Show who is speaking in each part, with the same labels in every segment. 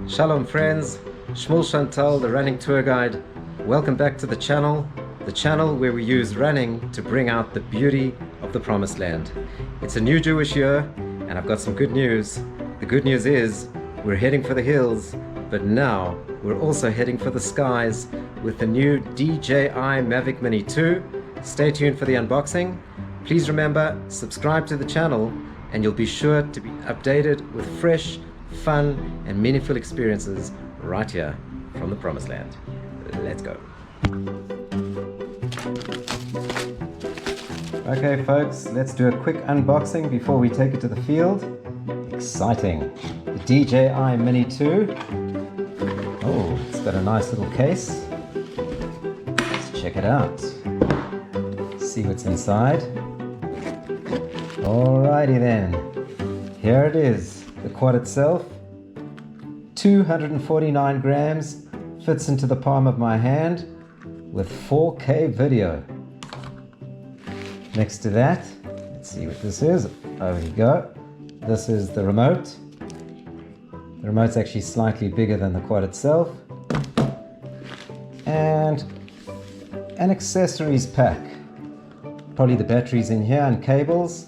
Speaker 1: Shalom friends, Shmuel Chantal, the running tour guide. Welcome back to the channel where we use running to bring out the beauty of the Promised Land. It's a new Jewish year and I've got some good news. The good news is we're heading for the hills, but now we're also heading for the skies with the new DJI Mavic Mini 2. Stay tuned for the unboxing. Please remember, subscribe to the channel and you'll be sure to be updated with fresh, fun and meaningful experiences right here from the Promised Land. Let's go. Okay folks, let's do a quick unboxing before we take it to the field. Exciting. The DJI Mini 2. Oh, it's got a nice little case. Let's check it out. See what's inside. Alrighty then. Here it is. The quad itself, 249 grams, fits into the palm of my hand with 4K video. Next to that, let's see what this is. Over you go. This is the remote. The remote's actually slightly bigger than the quad itself. And an accessories pack. Probably the batteries in here and cables.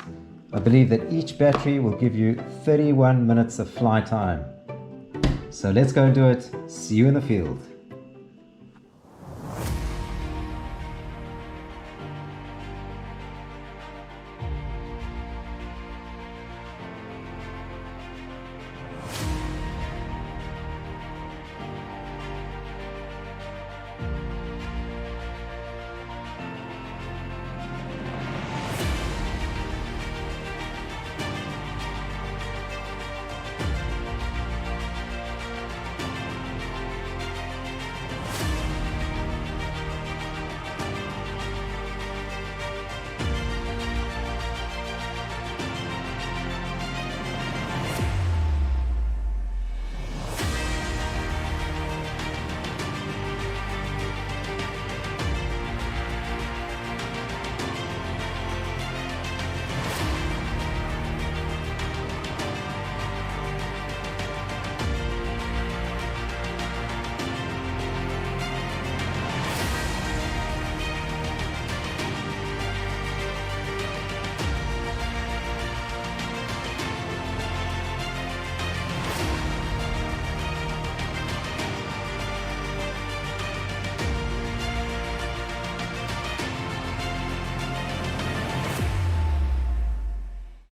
Speaker 1: I believe that each battery will give you 31 minutes of fly time. So let's go and do it. See you in the field.